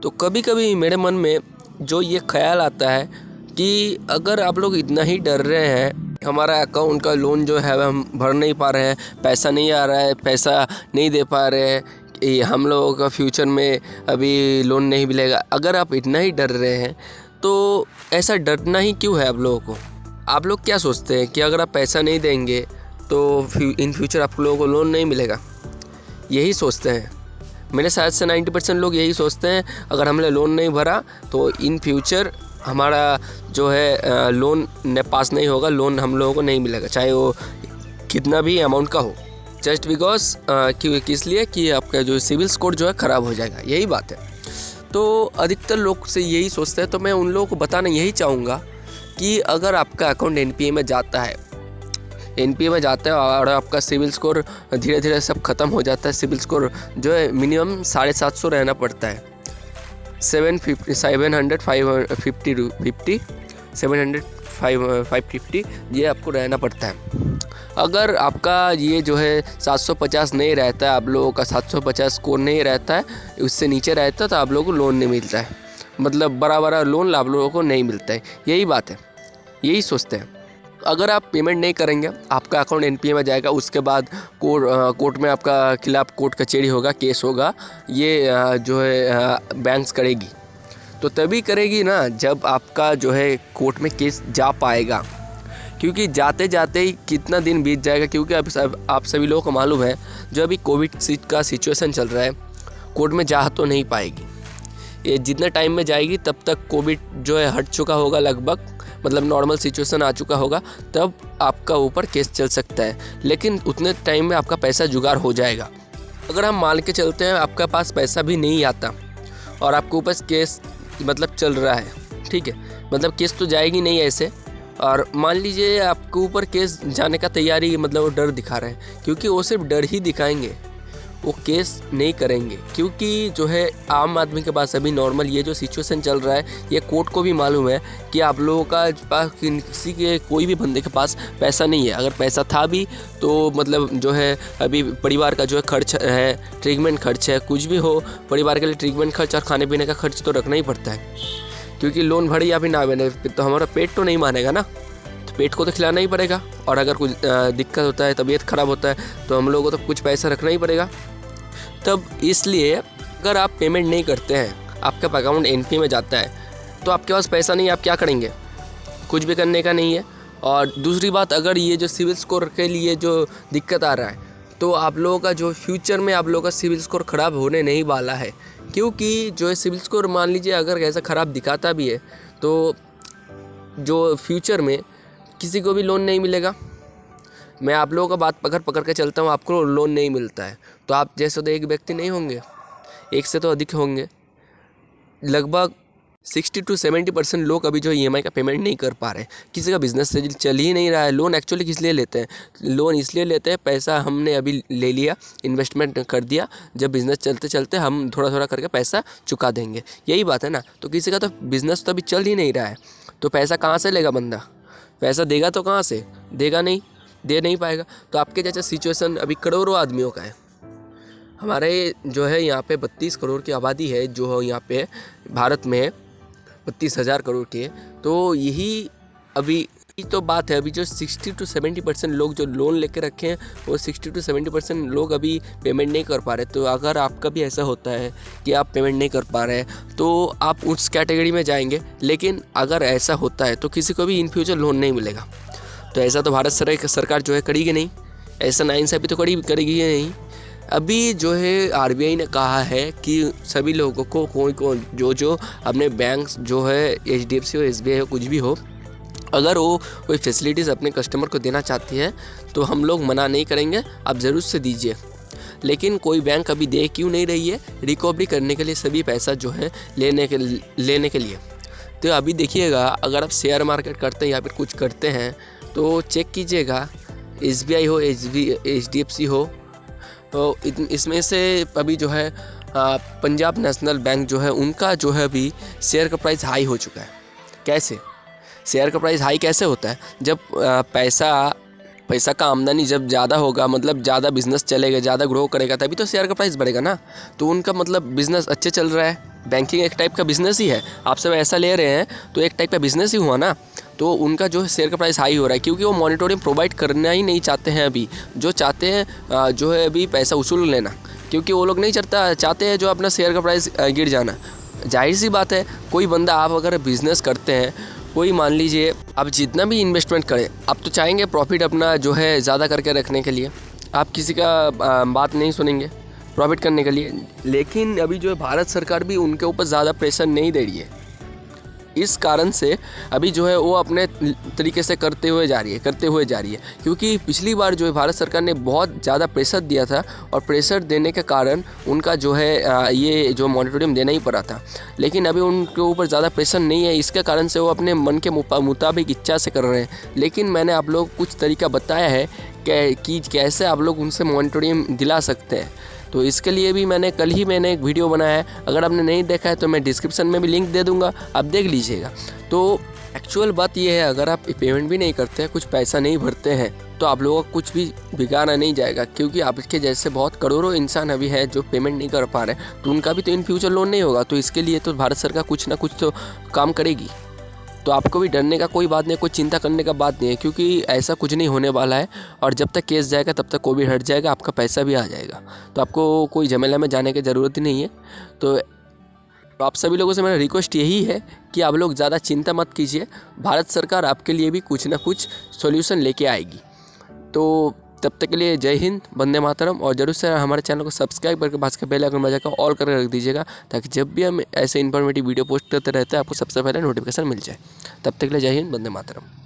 तो कभी कभी मेरे मन में जो ये ख्याल आता है कि अगर आप लोग इतना ही डर रहे हैं, हमारा अकाउंट का लोन जो है हम भर नहीं पा रहे हैं, पैसा नहीं आ रहा है, पैसा नहीं दे पा रहे हैं, कि हम लोगों का फ्यूचर में अभी लोन नहीं मिलेगा, अगर आप इतना ही डर रहे हैं तो ऐसा डरना ही क्यों है आप लोगों को? आप लोग क्या सोचते हैं कि अगर आप पैसा नहीं देंगे तो इन फ्यूचर आप लोगों को लोन नहीं मिलेगा? यही सोचते हैं। मेरे शायद से 90% लोग यही सोचते हैं, अगर हमने लोन नहीं भरा तो इन फ्यूचर हमारा जो है लोन पास नहीं होगा, लोन हम लोगों को नहीं मिलेगा, चाहे वो कितना भी अमाउंट का हो, जस्ट बिकॉज किस लिए कि आपका जो सिविल स्कोर जो है ख़राब हो जाएगा। यही बात है। तो अधिकतर लोग से यही सोचते हैं। तो मैं उन लोगों को बताना यही चाहूँगा कि अगर आपका अकाउंट एनपीए में जाता है और आपका सिविल स्कोर धीरे धीरे सब ख़त्म हो जाता है, सिविल स्कोर जो है मिनिमम 750 रहना पड़ता है, 550 ये आपको रहना पड़ता है। अगर आपका ये जो है 750 नहीं रहता है, आप लोगों का 750 स्कोर नहीं रहता है, उससे नीचे रहता है, तो आप लोगों को लोन नहीं मिलता है, मतलब बड़ा लोन आप लोगों को नहीं मिलता है। यही बात है, यही सोचते हैं। अगर आप पेमेंट नहीं करेंगे, आपका अकाउंट एनपीए में जाएगा, उसके बाद कोर्ट में आपका खिलाफ कोर्ट कचहरी होगा, केस होगा, ये जो है बैंक्स करेगी। तो तभी करेगी ना जब आपका जो है कोर्ट में केस जा पाएगा, क्योंकि जाते जाते ही कितना दिन बीत जाएगा। क्योंकि आप सभी लोगों को मालूम है, जो अभी कोविड का सिचुएशन चल रहा है, कोर्ट में जा तो नहीं पाएगी। ये जितने टाइम में जाएगी तब तक कोविड जो है हट चुका होगा लगभग, मतलब नॉर्मल सिचुएशन आ चुका होगा, तब आपका ऊपर केस चल सकता है। लेकिन उतने टाइम में आपका पैसा जुगाड़ हो जाएगा। अगर हम मान के चलते हैं आपका पास पैसा भी नहीं आता और आपके ऊपर केस मतलब चल रहा है, ठीक है, मतलब केस तो जाएगी नहीं ऐसे, और मान लीजिए आपके ऊपर केस जाने का तैयारी, मतलब वो डर दिखा रहे हैं, क्योंकि वो सिर्फ डर ही दिखाएंगे, वो केस नहीं करेंगे। क्योंकि जो है आम आदमी के पास अभी नॉर्मल ये जो सिचुएशन चल रहा है, ये कोर्ट को भी मालूम है कि आप लोगों का पास किसी के कोई भी बंदे के पास पैसा नहीं है। अगर पैसा था भी तो मतलब जो है अभी परिवार का जो है खर्च है, ट्रीटमेंट खर्च है, कुछ भी हो, परिवार के लिए ट्रीटमेंट खर्च और खाने पीने का खर्च तो रखना ही पड़ता है। क्योंकि लोन भरे या फिर ना बने तो हमारा पेट तो नहीं मानेगा ना, तो पेट को तो खिलाना ही पड़ेगा। और अगर कुछ दिक्कत होता है, तबीयत ख़राब होता है, तो हम लोगों को तो कुछ पैसा रखना ही पड़ेगा। तब इसलिए अगर आप पेमेंट नहीं करते हैं, आपका अकाउंट एनपीए में जाता है, तो आपके पास पैसा नहीं है, आप क्या करेंगे? कुछ भी करने का नहीं है। और दूसरी बात, अगर ये जो सिविल स्कोर के लिए जो दिक्कत आ रहा है, तो आप लोगों का जो फ्यूचर में आप लोगों का सिविल स्कोर ख़राब होने नहीं वाला है। क्योंकि जो है सिविल स्कोर मान लीजिए अगर ऐसा ख़राब दिखाता भी है, तो जो फ्यूचर में किसी को भी लोन नहीं मिलेगा। मैं आप लोगों का बात पकड़ के चलता हूँ, आपको लोन नहीं मिलता है, तो आप जैसे तो एक व्यक्ति नहीं होंगे, एक से तो अधिक होंगे। लगभग 60 to 70% लोग अभी जो ईएमआई का पेमेंट नहीं कर पा रहे हैं। किसी का बिजनेस चल ही नहीं रहा है। लोन एक्चुअली किस लिए लेते हैं? लोन इसलिए लेते हैं, पैसा हमने अभी ले लिया, इन्वेस्टमेंट कर दिया, जब बिज़नेस चलते चलते हम थोड़ा थोड़ा करके पैसा चुका देंगे। यही बात है ना। तो किसी का तो बिज़नेस तो अभी चल ही नहीं रहा है, तो पैसा कहाँ से लेगा बंदा? पैसा देगा तो कहाँ से? देगा नहीं, दे नहीं पाएगा। तो आपके जैसा सिचुएशन अभी करोड़ों आदमियों का है। हमारे जो है यहाँ पे 32 करोड़ की आबादी है, जो यहाँ पे भारत में 32,000 करोड़ की है। तो यही अभी तो बात है, अभी जो 60 to 70% लोग जो लोन लेके रखे हैं, वो 60 to 70% लोग अभी पेमेंट नहीं कर पा रहे। तो अगर आपका भी ऐसा होता है कि आप पेमेंट नहीं कर पा रहे हैं, तो आप उस कैटेगरी में जाएंगे। लेकिन अगर ऐसा होता है तो किसी को भी इन फ्यूचर लोन नहीं मिलेगा। तो ऐसा तो भारत सरकार जो है करेगी नहीं, ऐसा नाइंसाफ़ी तो करेगी ही नहीं। अभी जो है आरबीआई ने कहा है कि सभी लोगों को कोई जो अपने बैंक जो है एचडीएफसी हो, एसबीआई हो, कुछ भी हो, अगर वो कोई फैसिलिटीज़ अपने कस्टमर को देना चाहती है तो हम लोग मना नहीं करेंगे, आप ज़रूर से दीजिए। लेकिन कोई बैंक अभी दे क्यों नहीं रही है? रिकवरी करने के लिए, सभी पैसा जो है लेने के लिए। तो अभी देखिएगा, अगर आप शेयर मार्केट करते हैं या फिर कुछ करते हैं तो चेक कीजिएगा, एसबीआई हो, एचडीएफसी हो, तो इसमें से अभी जो है पंजाब नेशनल बैंक जो है, उनका जो है अभी शेयर का प्राइस हाई हो चुका है। कैसे शेयर का प्राइस हाई कैसे होता है? जब पैसा पैसा का आमदनी जब ज़्यादा होगा, मतलब ज़्यादा बिजनेस चलेगा, ज़्यादा ग्रो करेगा, तभी तो शेयर का प्राइस बढ़ेगा ना। तो उनका मतलब बिजनेस अच्छे चल रहा है, बैंकिंग एक टाइप का बिजनेस ही है, आप सब ऐसा ले रहे हैं तो एक टाइप का बिजनेस ही हुआ ना। तो उनका जो है शेयर का प्राइस हाई हो रहा है, क्योंकि वो मॉनिटरिंग प्रोवाइड करना ही नहीं चाहते हैं अभी। जो चाहते हैं जो है अभी पैसा वसूल लेना, क्योंकि वो लोग नहीं चाहते हैं जो अपना शेयर का प्राइस गिर जाना। जाहिर सी बात है, कोई बंदा आप अगर बिज़नेस करते हैं, कोई मान लीजिए आप जितना भी इन्वेस्टमेंट करें, आप तो चाहेंगे प्रॉफिट अपना जो है ज़्यादा करके रखने के लिए, आप किसी का बात नहीं सुनेंगे प्रॉफिट करने के लिए। लेकिन अभी जो है भारत सरकार भी उनके ऊपर ज़्यादा प्रेशर नहीं दे रही है, इस कारण से अभी जो है वो अपने तरीके से करते हुए जा रही है। क्योंकि पिछली बार जो है भारत सरकार ने बहुत ज़्यादा प्रेशर दिया था, और प्रेशर देने के कारण उनका जो है ये जो मॉनिटरिंग देना ही पड़ा था। लेकिन अभी उनके ऊपर ज़्यादा प्रेशर नहीं है, इसके कारण से वो अपने मन के मुताबिक इच्छा से कर रहे हैं। लेकिन मैंने आप लोग को कुछ तरीका बताया है कि कैसे आप लोग उनसे मॉनिटरिंग दिला सकते हैं। तो इसके लिए भी कल ही मैंने एक वीडियो बनाया है, अगर आपने नहीं देखा है तो मैं डिस्क्रिप्शन में भी लिंक दे दूंगा, आप देख लीजिएगा। तो एक्चुअल बात यह है, अगर आप पेमेंट भी नहीं करते हैं, कुछ पैसा नहीं भरते हैं, तो आप लोगों का कुछ भी बिगाड़ा नहीं जाएगा। क्योंकि आपके जैसे बहुत करोड़ों इंसान अभी है जो पेमेंट नहीं कर पा रहे, तो उनका भी तो इन फ्यूचर लोन नहीं होगा। तो इसके लिए तो भारत सरकार कुछ ना कुछ तो काम करेगी। तो आपको भी डरने का कोई बात नहीं, कोई चिंता करने का बात नहीं है, क्योंकि ऐसा कुछ नहीं होने वाला है। और जब तक केस जाएगा तब तक कोविड हट जाएगा, आपका पैसा भी आ जाएगा। तो आपको कोई झमेला में जाने की ज़रूरत ही नहीं है। तो आप सभी लोगों से मेरा रिक्वेस्ट यही है कि आप लोग ज़्यादा चिंता मत कीजिए, भारत सरकार आपके लिए भी कुछ ना कुछ सॉल्यूशन लेके आएगी। तो तब तक के लिए जय हिंद, वंदे मातरम। और जरूर से हमारे चैनल को सब्सक्राइब करके पास के बेल आइकन बजा कर ऑल करके रख दीजिएगा, ताकि जब भी हम ऐसे इन्फॉर्मेटिव वीडियो पोस्ट करते रहते हैं आपको सबसे पहले नोटिफिकेशन मिल जाए। तब तक के लिए जय हिंद, वंदे मातरम।